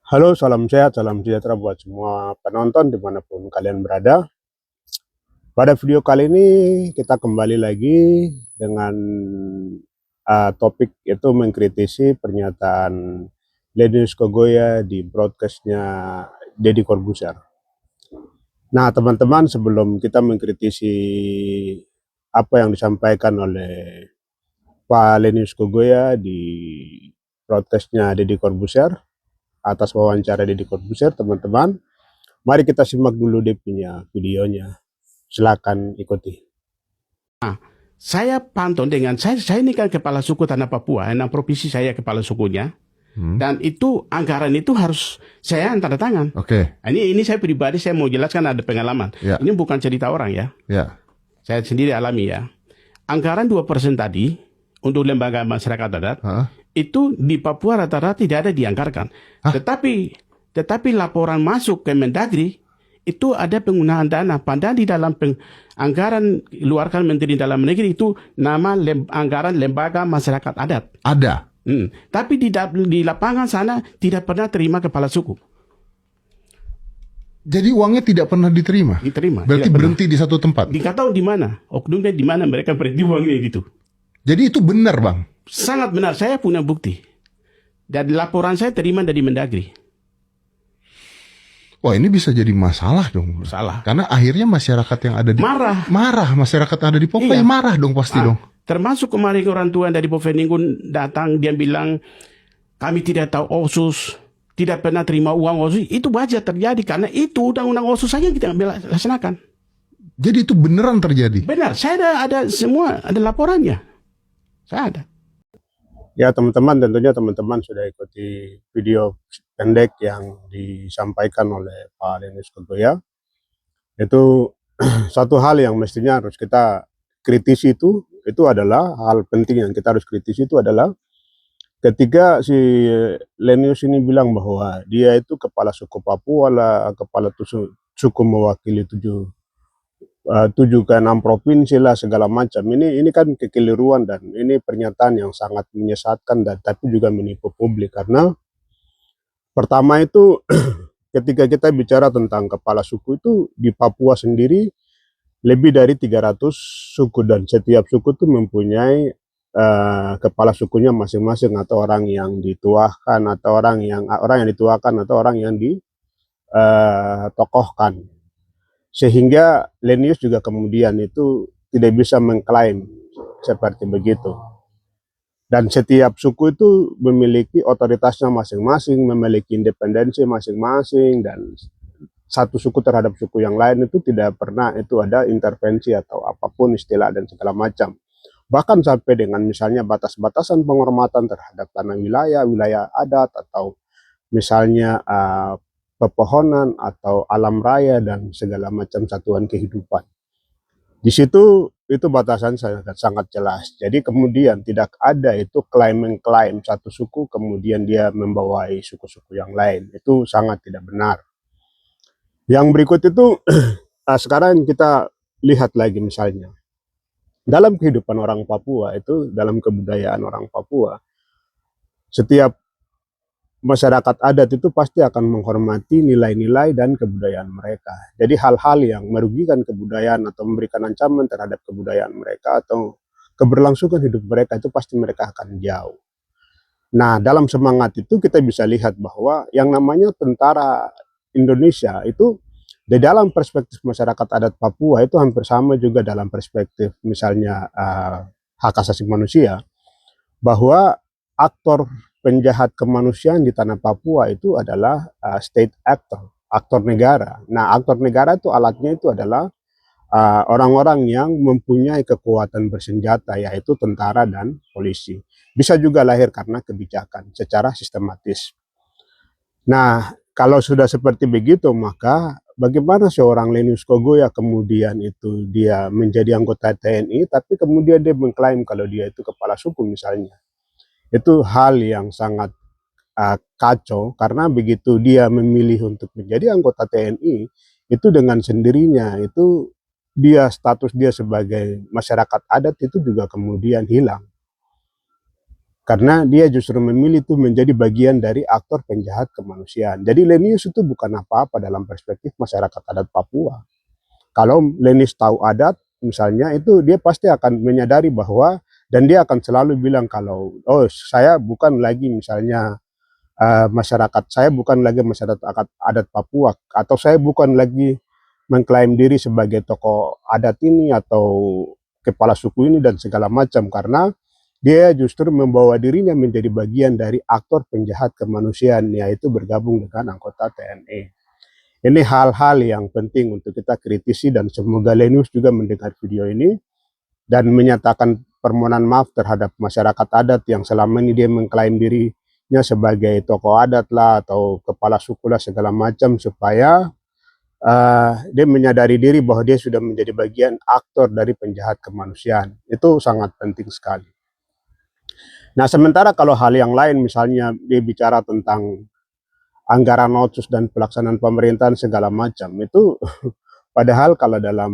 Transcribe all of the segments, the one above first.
Halo, salam sehat, salam sejahtera buat semua penonton dimanapun kalian berada. Pada video kali ini kita kembali lagi dengan topik itu mengkritisi pernyataan Lenius Kogoya di broadcastnya Deddy Corbuzier. Nah, teman-teman, sebelum kita mengkritisi apa yang disampaikan oleh Pak Lenius Kogoya di broadcastnya Deddy Corbuzier atas wawancara Deddy Corbuzier, teman-teman, mari kita simak dulu dia punya videonya. Silakan ikuti. Saya pantau dengan saya ini kan kepala suku Tanah Papua, 6 provinsi saya kepala sukunya. Dan itu anggaran itu harus saya yang tanda tangan. Oke. Ini saya pribadi, saya mau jelaskan ada pengalaman. Ya. Ini bukan cerita orang ya. Ya. Saya sendiri alami ya. Anggaran 2% tadi untuk lembaga masyarakat adat itu di Papua rata-rata tidak ada dianggarkan. Tetapi laporan masuk ke Mendagri itu ada penggunaan dana. Padahal di dalam anggaran keluarkan Menteri Dalam Negeri itu nama anggaran lembaga masyarakat adat. Ada. Tapi di lapangan sana tidak pernah terima kepala suku. Jadi uangnya tidak pernah diterima? Diterima. Berarti berhenti di satu tempat? Nggak tahu di mana. Oknumnya di mana mereka berhenti uangnya gitu. Jadi itu benar, Bang? Sangat benar. Saya punya bukti. Dan laporan saya terima dari Mendagri. Wah, ini bisa jadi masalah dong. Salah. Karena akhirnya masyarakat yang ada di... Marah. Masyarakat yang ada di Papua Iya. Marah dong pasti dong. Termasuk kemarin orang tua dari Boveningun datang, dia bilang, kami tidak tahu OSUS, tidak pernah terima uang OSUS. Itu wajar terjadi, karena itu undang-undang OSUS saja kita laksanakan. Jadi itu beneran terjadi? Benar, saya ada semua, ada laporannya. Saya ada. Ya, teman-teman, tentunya teman-teman sudah ikuti video pendek yang disampaikan oleh Pak Lenius Kogoya. Itu satu hal yang mestinya harus kita kritisi, itu adalah hal penting yang kita harus kritisi, itu adalah ketika si Lenius ini bilang bahwa dia itu kepala suku Papua lah, kepala suku mewakili 7 ke 6 provinsi lah, segala macam. Ini kan kekeliruan, dan ini pernyataan yang sangat menyesatkan dan tapi juga menipu publik. Karena pertama itu ketika kita bicara tentang kepala suku itu di Papua sendiri lebih dari 300 suku, dan setiap suku itu mempunyai kepala sukunya masing-masing, atau orang yang dituakan, atau orang yang dituakan, atau orang yang ditokohkan. Sehingga Lenius juga kemudian itu tidak bisa mengklaim seperti begitu. Dan setiap suku itu memiliki otoritasnya masing-masing, memiliki independensi masing-masing, dan satu suku terhadap suku yang lain itu tidak pernah itu ada intervensi atau apapun istilah dan segala macam. Bahkan sampai dengan misalnya batas-batasan penghormatan terhadap tanah wilayah adat, atau misalnya pepohonan atau alam raya dan segala macam satuan kehidupan. Di situ itu batasan sangat jelas. Jadi kemudian tidak ada itu klaim-klaim satu suku kemudian dia membawai suku-suku yang lain. Itu sangat tidak benar. Yang berikut itu sekarang kita lihat lagi misalnya. Dalam kehidupan orang Papua itu, dalam kebudayaan orang Papua, setiap masyarakat adat itu pasti akan menghormati nilai-nilai dan kebudayaan mereka. Jadi hal-hal yang merugikan kebudayaan atau memberikan ancaman terhadap kebudayaan mereka atau keberlangsungan hidup mereka itu pasti mereka akan jauh. Nah, dalam semangat itu kita bisa lihat bahwa yang namanya tentara Indonesia itu di dalam perspektif masyarakat adat Papua itu hampir sama juga dalam perspektif misalnya hak asasi manusia, bahwa aktor penjahat kemanusiaan di tanah Papua itu adalah state actor, aktor negara. Nah, aktor negara itu alatnya itu adalah orang-orang yang mempunyai kekuatan bersenjata, yaitu tentara dan polisi. Bisa juga lahir karena kebijakan secara sistematis. Nah, kalau sudah seperti begitu, maka bagaimana seorang Lenius Kogoya kemudian itu dia menjadi anggota TNI, tapi kemudian dia mengklaim kalau dia itu kepala suku misalnya. Itu hal yang sangat kacau, karena begitu dia memilih untuk menjadi anggota TNI, itu dengan sendirinya itu status dia sebagai masyarakat adat itu juga kemudian hilang. karena dia justru memilih itu menjadi bagian dari aktor penjahat kemanusiaan. Jadi Lenius itu bukan apa-apa dalam perspektif masyarakat adat Papua. Kalau Lenius tahu adat, misalnya itu dia pasti akan menyadari bahwa, dan dia akan selalu bilang kalau, oh saya bukan lagi misalnya masyarakat, saya bukan lagi masyarakat adat Papua, atau saya bukan lagi mengklaim diri sebagai tokoh adat ini atau kepala suku ini dan segala macam, karena dia justru membawa dirinya menjadi bagian dari aktor penjahat kemanusiaan, yaitu bergabung dengan anggota TNI. Ini hal-hal yang penting untuk kita kritisi, dan semoga Lenius juga mendengar video ini dan menyatakan permohonan maaf terhadap masyarakat adat yang selama ini dia mengklaim dirinya sebagai tokoh adat lah atau kepala suku lah segala macam, supaya dia menyadari diri bahwa dia sudah menjadi bagian aktor dari penjahat kemanusiaan. Itu sangat penting sekali. Nah, sementara kalau hal yang lain, misalnya dia bicara tentang anggaran otsus dan pelaksanaan pemerintahan segala macam, itu padahal kalau dalam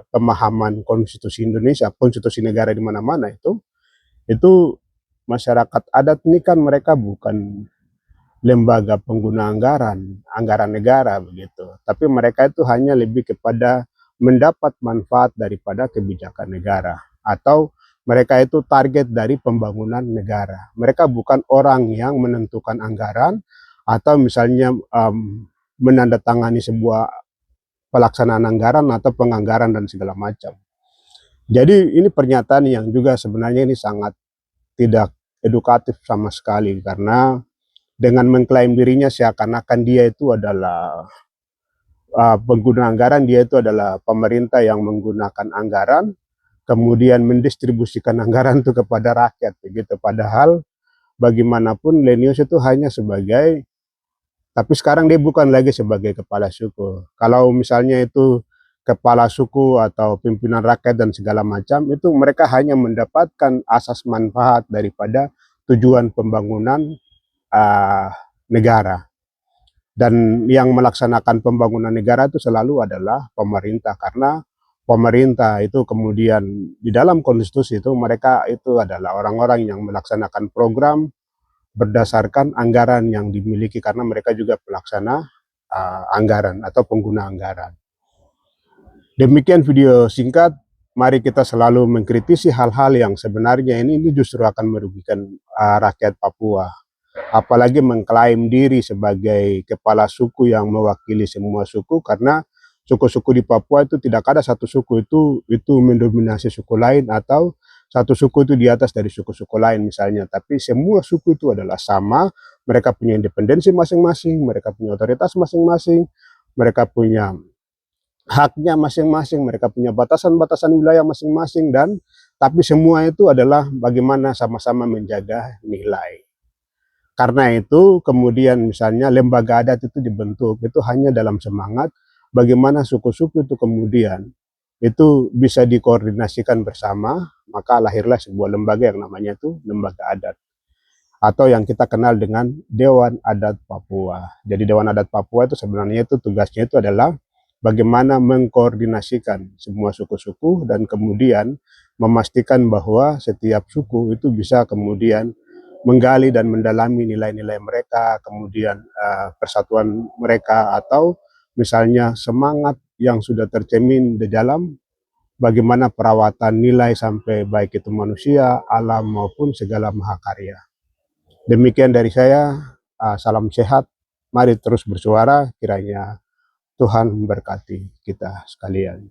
pemahaman konstitusi Indonesia, konstitusi negara di mana-mana itu masyarakat adat ini kan mereka bukan lembaga pengguna anggaran negara begitu, tapi mereka itu hanya lebih kepada mendapat manfaat daripada kebijakan negara, atau mereka itu target dari pembangunan negara. Mereka bukan orang yang menentukan anggaran atau misalnya menandatangani sebuah pelaksanaan anggaran atau penganggaran dan segala macam. Jadi ini pernyataan yang juga sebenarnya ini sangat tidak edukatif sama sekali, karena dengan mengklaim dirinya seakan-akan dia itu adalah pengguna anggaran, dia itu adalah pemerintah yang menggunakan anggaran, kemudian mendistribusikan anggaran itu kepada rakyat begitu. Padahal bagaimanapun Lenius itu hanya sebagai, tapi sekarang dia bukan lagi sebagai kepala suku. Kalau misalnya itu kepala suku atau pimpinan rakyat dan segala macam, itu mereka hanya mendapatkan asas manfaat daripada tujuan pembangunan negara. Dan yang melaksanakan pembangunan negara itu selalu adalah pemerintah, karena pemerintah itu kemudian di dalam konstitusi itu mereka itu adalah orang-orang yang melaksanakan program berdasarkan anggaran yang dimiliki, karena mereka juga pelaksana anggaran atau pengguna anggaran. Demikian video singkat, mari kita selalu mengkritisi hal-hal yang sebenarnya ini justru akan merugikan rakyat Papua. Apalagi mengklaim diri sebagai kepala suku yang mewakili semua suku, karena suku-suku di Papua itu tidak ada satu suku itu mendominasi suku lain, atau satu suku itu di atas dari suku-suku lain misalnya, tapi semua suku itu adalah sama, mereka punya independensi masing-masing, mereka punya otoritas masing-masing, mereka punya haknya masing-masing, mereka punya batasan-batasan wilayah masing-masing, dan tapi semua itu adalah bagaimana sama-sama menjaga nilai. Karena itu kemudian misalnya lembaga adat itu dibentuk, itu hanya dalam semangat bagaimana suku-suku itu kemudian itu bisa dikoordinasikan bersama, maka lahirlah sebuah lembaga yang namanya itu lembaga adat, atau yang kita kenal dengan Dewan Adat Papua. Jadi Dewan Adat Papua itu sebenarnya itu tugasnya itu adalah bagaimana mengkoordinasikan semua suku-suku dan kemudian memastikan bahwa setiap suku itu bisa kemudian menggali dan mendalami nilai-nilai mereka, kemudian persatuan mereka, atau misalnya semangat yang sudah tercermin di dalam bagaimana perawatan nilai sampai baik itu manusia, alam maupun segala mahakarya. Demikian dari saya, salam sehat, mari terus bersuara, kiranya Tuhan memberkati kita sekalian.